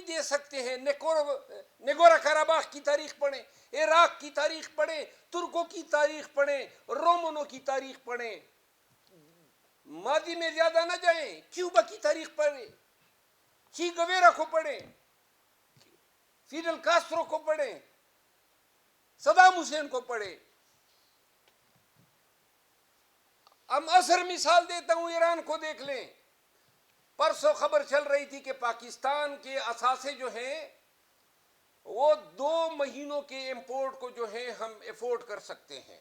دے سکتے ہیں. نیگورو کاراباخ کی تاریخ پڑھیں, عراق کی تاریخ پڑھیں, ترکوں کی تاریخ پڑھیں, رومنوں کی تاریخ پڑھیں. ماضی میں زیادہ نہ جائیں, کیوبا کی تاریخ پڑھیں, چی گویرا کو پڑھیں, فیڈل کاسٹرو کو پڑھیں, صدام حسین کو پڑھیں. اب اثر مثال دیتا ہوں, ایران کو دیکھ لیں. پرسوں خبر چل رہی تھی کہ پاکستان کے اثاثے جو ہیں وہ 2 مہینوں کے امپورٹ کو جو ہے ہم افورڈ کر سکتے ہیں.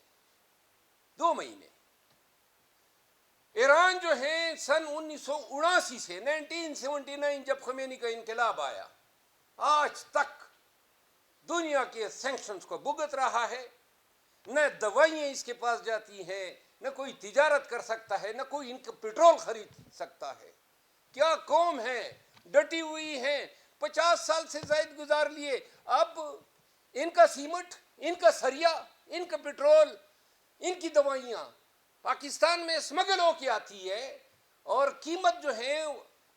2 مہینے. ایران جو ہے سن 1979 سے 1979 جب خمینی کا انقلاب آیا آج تک دنیا کے سینکشنز کو بھگت رہا ہے. نہ دوائیاں اس کے پاس جاتی ہیں, نہ کوئی تجارت کر سکتا ہے, نہ کوئی ان کا پیٹرول خرید سکتا ہے. کیا قوم ہے, ڈٹی ہوئی ہے, 50 سال سے زائد گزار لیے. اب ان کا سیمنٹ, ان کا سریا, ان کا پیٹرول, ان کی دوائیاں پاکستان میں اسمگل ہو کے آتی ہے, اور قیمت جو ہے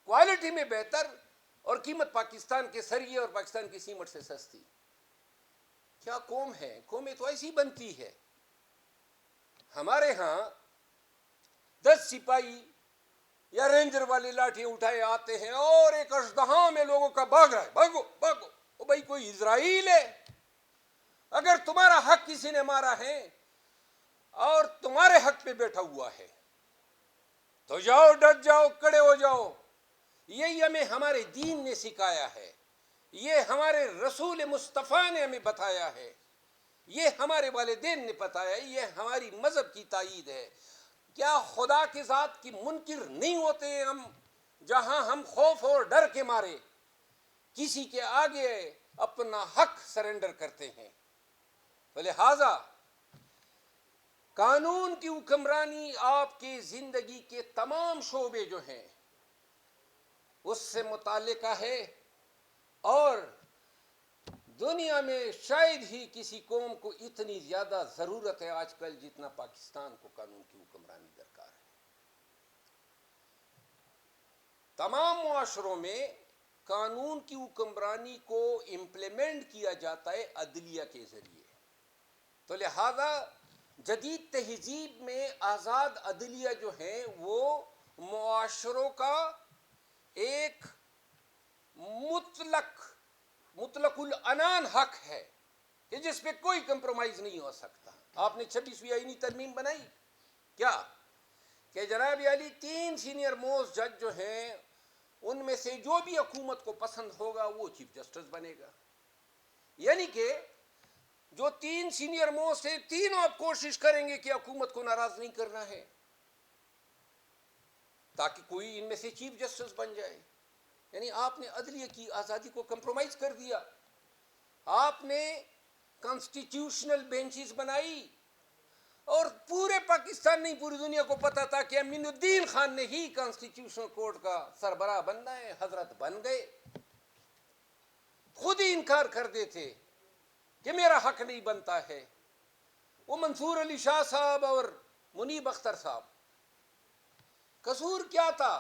کوالٹی میں بہتر, اور قیمت پاکستان کے سریے اور پاکستان کی سیمنٹ سے سستی. کیا قوم ہے؟ قومیں تو ایسی بنتی ہے. ہمارے ہاں 10 سپاہی یا رینجر والے لاٹھی اٹھائے آتے ہیں اور ایک اژدہا میں لوگوں کا بھاگ رہا ہے, بھاگو بھاگو. او بھائی کوئی اسرائیل ہے؟ اگر تمہارا حق کسی نے مارا ہے اور تمہارے حق پہ بیٹھا ہوا ہے تو جاؤ, ڈٹ جاؤ, کڑے ہو جاؤ. یہی ہمیں ہمارے دین نے سکھایا ہے, یہ ہمارے رسول مصطفیٰ نے ہمیں بتایا ہے, یہ ہمارے والدین نے بتایا, یہ ہماری مذہب کی تائید ہے. کیا خدا کے ذات کی منکر نہیں ہوتے ہم, جہاں ہم خوف اور ڈر کے مارے کسی کے آگے اپنا حق سرنڈر کرتے ہیں؟ تو لہذا قانون کی حکمرانی آپ کی زندگی کے تمام شعبے جو ہیں اس سے متعلقہ ہے, اور دنیا میں شاید ہی کسی قوم کو اتنی زیادہ ضرورت ہے آج کل جتنا پاکستان کو قانون کی حکمرانی درکار ہے. تمام معاشروں میں قانون کی حکمرانی کو امپلیمنٹ کیا جاتا ہے عدلیہ کے ذریعے. تو لہذا جدید تہذیب میں آزاد عدلیہ جو ہے وہ معاشروں کا ایک مطلق العنان حق ہے کہ جس پہ کوئی کمپرومائز نہیں ہو سکتا. آپ نے 26ویں آئینی ترمیم بنائی کیا کہ جناب علی 3 سینئر موسٹ جج جو ہیں ان میں سے جو بھی حکومت کو پسند ہوگا وہ چیف جسٹس بنے گا. یعنی کہ جو 3 سینئر موسٹ ہیں تینوں آپ کوشش کریں گے کہ حکومت کو ناراض نہیں کرنا ہے تاکہ کوئی ان میں سے چیف جسٹس بن جائے. یعنی آپ نے عدلیہ کی آزادی کو کمپرومائز کر دیا. آپ نے کانسٹیٹیوشنل بینچز بنائی, اور پورے پاکستان نہیں پوری دنیا کو پتا تھا کہ امین الدین خان نے ہی کانسٹیٹیوشنل کورٹ کا سربراہ بننا ہے. حضرت بن گئے, خود ہی انکار کر دیتے کہ میرا حق نہیں بنتا ہے. وہ منصور علی شاہ صاحب اور منیب اختر صاحب, قصور کیا تھا؟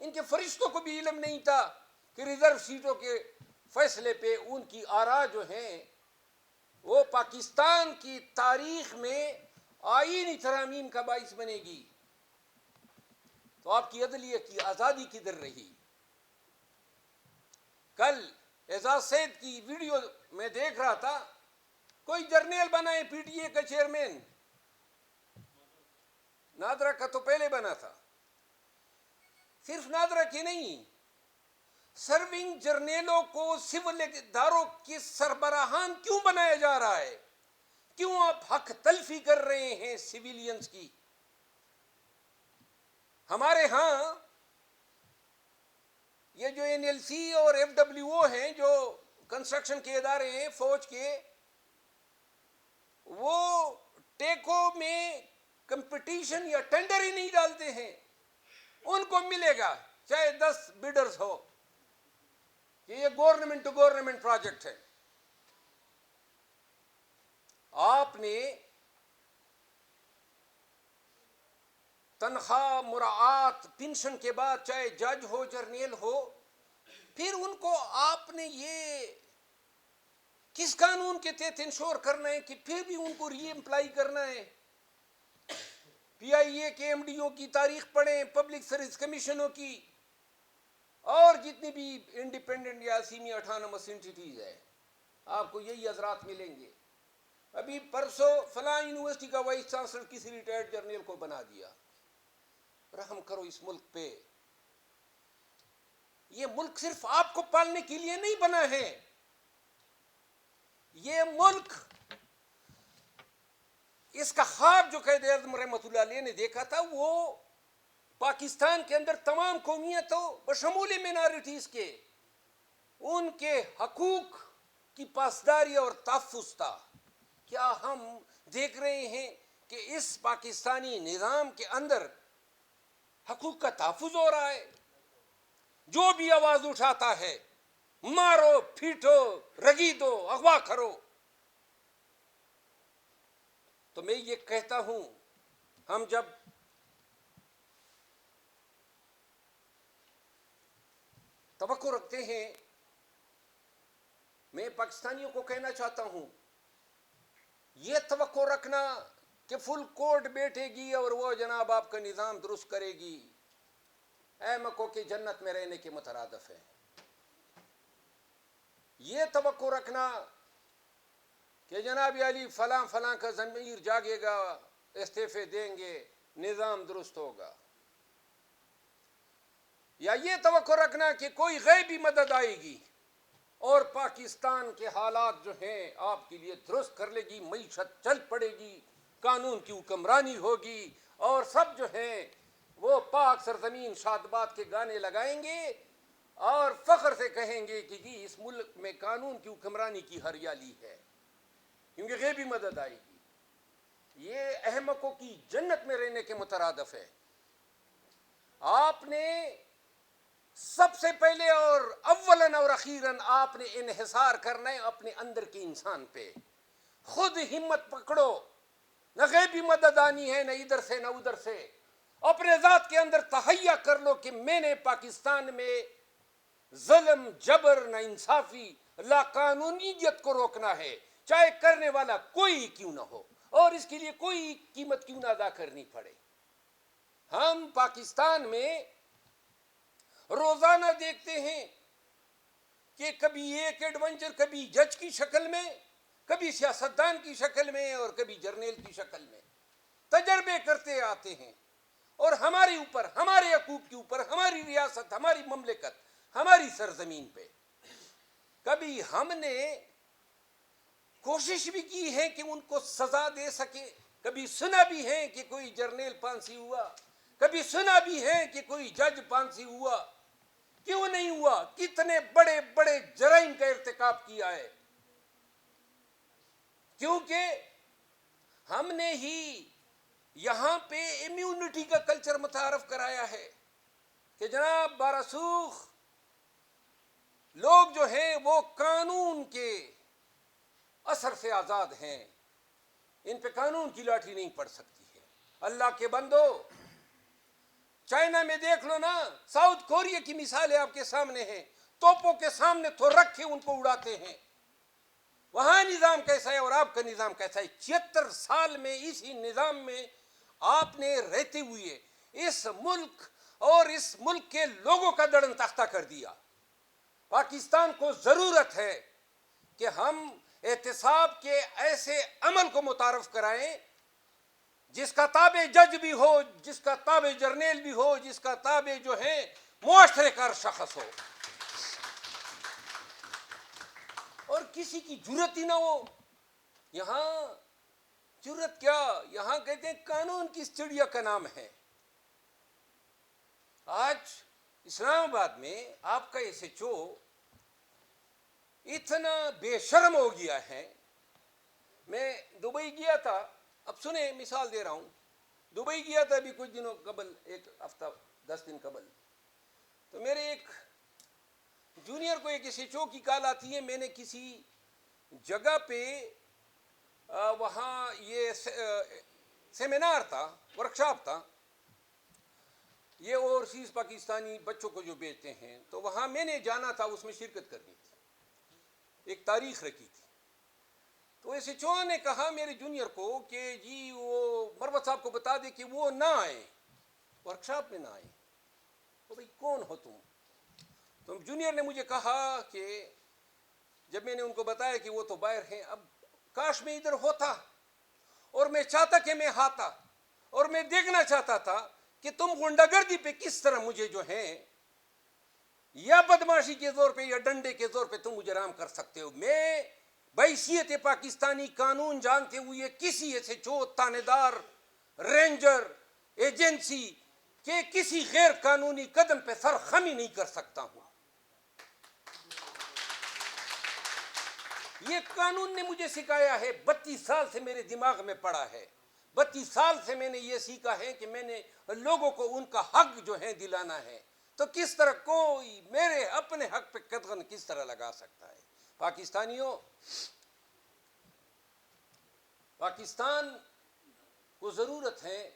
ان کے فرشتوں کو بھی علم نہیں تھا کہ ریزرو سیٹوں کے فیصلے پہ ان کی آراء جو ہیں وہ پاکستان کی تاریخ میں آئینی ترامیم کا باعث بنے گی. تو آپ کی عدلیہ کی آزادی کدھر رہی؟ کل اعزاز سید کی ویڈیو میں دیکھ رہا تھا, کوئی جرنیل بنا ہے پی ٹی اے کا چیئرمین, نادرا کا تو پہلے بنا تھا. صرف نادرا کی نہیں, سرونگ جرنیلوں کو سول اداروں کے سربراہان کیوں بنایا جا رہا ہے؟ کیوں آپ حق تلفی کر رہے ہیں سویلینز کی؟ ہمارے ہاں یہ جو این ایل سی اور ایف ڈبلیو او ہیں, جو کنسٹرکشن کے ادارے ہیں فوج کے, وہ ٹیکو میں کمپٹیشن یا ٹینڈر ہی نہیں ڈالتے ہیں. ان کو ملے گا چاہے 10 بیڈرز ہو کہ یہ گورنمنٹ ٹو گورنمنٹ پروجیکٹ ہے. آپ نے تنخواہ, مراعات, پنشن کے بعد چاہے جج ہو جرنیل ہو پھر ان کو آپ نے یہ کس قانون کے تحت انشور کرنا ہے کہ پھر بھی ان کو ری امپلائی کرنا ہے؟ پی آئی اے کے ایم ڈی او کی تاریخ پڑھیں، پبلک سروس کمیشنوں کی، اور جتنی بھی انڈیپینڈنٹ یا سیمی اٹھانومس انٹیٹیز ہیں، آپ کو یہی حضرات ملیں گے۔ ابھی پرسوں فلاں یونیورسٹی کا وائس چانسلر کسی ریٹائرڈ جرنیل کو بنا دیا۔ رحم کرو اس ملک پہ، یہ ملک صرف آپ کو پالنے کے لیے نہیں بنا ہے، یہ ملک، اس کا خواب جو قائد اعظم رحمۃ اللہ علیہ نے دیکھا تھا، وہ پاکستان کے اندر تمام قومیتوں بشمول مینارٹیز کے ان کے حقوق کی پاسداری اور تحفظ تھا۔ کیا ہم دیکھ رہے ہیں کہ اس پاکستانی نظام کے اندر حقوق کا تحفظ ہو رہا ہے؟ جو بھی آواز اٹھاتا ہے، مارو، پھیٹو، رگیدو، اغوا کرو۔ تو میں یہ کہتا ہوں، ہم جب توقع رکھتے ہیں، میں پاکستانیوں کو کہنا چاہتا ہوں، یہ توقع رکھنا کہ فل کورٹ بیٹھے گی اور وہ جناب آپ کا نظام درست کرے گی، احمقوں کی جنت میں رہنے کے مترادف ہے۔ یہ توقع رکھنا کہ جناب علی فلاں فلاں کا ضمیر جاگے گا، استعفے دیں گے، نظام درست ہوگا، یا یہ توقع رکھنا کہ کوئی غیبی مدد آئے گی اور پاکستان کے حالات جو ہیں آپ کے لیے درست کر لے گی، معیشت چل پڑے گی، قانون کی حکمرانی ہوگی، اور سب جو ہیں وہ پاک سرزمین شادباد کے گانے لگائیں گے اور فخر سے کہیں گے کہ جی اس ملک میں قانون کی حکمرانی کی ہریالی ہے، کیونکہ غیبی مدد آئے گی۔ یہ احمقوں کی جنت میں رہنے کے مترادف ہے۔ آپ نے سب سے پہلے اور اولاً اور اخیراً آپ نے انحصار کرنا ہے اپنے اندر کے انسان پہ۔ خود ہمت پکڑو، نہ غیبی مدد آنی ہے، نہ ادھر سے نہ ادھر سے۔ اپنے ذات کے اندر تہیہ کر لو کہ میں نے پاکستان میں ظلم، جبر، نا انصافی، لا قانونیت کو روکنا ہے، چاہے کرنے والا کوئی کیوں نہ ہو، اور اس کے لیے کوئی قیمت کیوں نہ ادا کرنی پڑے۔ ہم پاکستان میں روزانہ دیکھتے ہیں کہ کبھی ایک ایڈونچر، کبھی جج کی شکل میں، کبھی سیاستدان کی شکل میں، اور کبھی جرنیل کی شکل میں تجربے کرتے آتے ہیں، اور ہمارے اوپر، ہمارے حقوق کے اوپر، ہماری ریاست، ہماری مملکت، ہماری سرزمین پہ کبھی ہم نے کوشش بھی کی ہے کہ ان کو سزا دے سکے؟ کبھی سنا بھی ہے کہ کوئی جرنیل پھانسی ہوا، کبھی سنا بھی ہے کہ کوئی جج پھانسی ہوا؟ کیوں نہیں ہوا؟ کتنے بڑے بڑے جرائم کا ارتکاب کیا ہے، کیونکہ ہم نے ہی یہاں پہ امیونٹی کا کلچر متعارف کرایا ہے کہ جناب بارسوخ لوگ جو ہیں وہ قانون کے اثر سے آزاد ہیں، ان پہ قانون کی لاٹھی نہیں پڑ سکتی ہے۔ اللہ کے بندو، چائنا میں دیکھ لو نا، ساؤتھ کوریا کی مثالیں آپ کے سامنے ہیں، توپوں کے سامنے تو رکھ کے ان کو اڑاتے ہیں۔ وہاں نظام کیسا ہے اور آپ کا نظام کیسا ہے؟ 76 سال میں اسی نظام میں آپ نے رہتے ہوئے اس ملک اور اس ملک کے لوگوں کا دڑن تختہ کر دیا۔ پاکستان کو ضرورت ہے کہ ہم احتساب کے ایسے عمل کو متعارف کرائیں جس کا تابع جج بھی ہو، جس کا تابع جرنیل بھی ہو، جس کا تابع جو ہے معاشرے کا شخص ہو، اور کسی کی جرت ہی نہ ہو۔ یہاں جرت کیا، یہاں کہتے ہیں قانون کی چڑیا کا نام ہے۔ آج اسلام آباد میں آپ کا ایس ایچ او اتنا بے شرم ہو گیا ہے۔ میں دبئی گیا تھا، اب سنیں مثال دے رہا ہوں، دبئی گیا تھا ابھی کچھ دنوں قبل، ایک ہفتہ 10 دن قبل، تو میرے ایک جونیئر کو ایک ایس ایچ او کی کال آتی ہے، میں نے کسی جگہ پہ وہاں یہ سیمینار تھا، ورکشاپ تھا، یہ اوورسیز پاکستانی بچوں کو جو بیچتے ہیں، تو وہاں میں نے جانا تھا، اس میں شرکت کرنی تھی، ایک تاریخ رکھی تھی. تو ایس ایچ او نے کہا میرے جونیئر کو کہ جی وہ مروت صاحب کو بتا دے کہ وہ نہ آئے، ورکشاپ میں نہ آئے. تو بھائی کون ہو تم؟ تو جونیئر نے مجھے کہا کہ جب میں نے ان کو بتایا کہ وہ تو باہر ہیں، اب کاش میں ادھر ہوتا اور میں چاہتا کہ میں آتا اور میں دیکھنا چاہتا تھا کہ تم غنڈہ گردی پہ کس طرح مجھے جو ہے یا بدماشی کے زور پہ یا ڈنڈے کے زور پہ تم مجھے رام کر سکتے ہو. میں بحیثیت پاکستانی قانون جانتے ہوئے کسی ایسے جو تانے دار، رینجر، ایجنسی کے کسی غیر قانونی قدم پہ سر خمی نہیں کر سکتا ہوں. یہ قانون نے مجھے سکھایا ہے، 32 سال سے میرے دماغ میں پڑا ہے، 32 سال سے میں نے یہ سیکھا ہے کہ میں نے لوگوں کو ان کا حق جو ہے دلانا ہے. تو کس طرح کوئی میرے اپنے حق پہ قدغن کس طرح لگا سکتا ہے؟ پاکستانیوں، پاکستان کو ضرورت ہے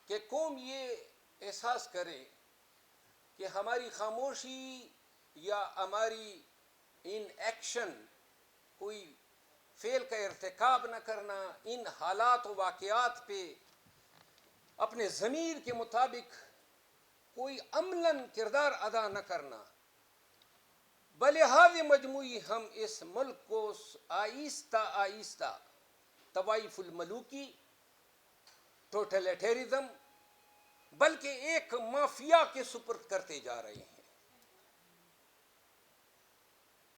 کہ قوم یہ احساس کرے کہ ہماری خاموشی یا ہماری ان ایکشن، کوئی فعل کا ارتکاب نہ کرنا، ان حالات و واقعات پہ اپنے ضمیر کے مطابق کوئی عملاً کردار ادا نہ کرنا، بلحاظ مجموعی ہم اس ملک کو آہستہ آہستہ طوائف الملوکی، ٹوٹلیٹیرزم، بلکہ ایک مافیا کے سپرد کرتے جا رہے ہیں.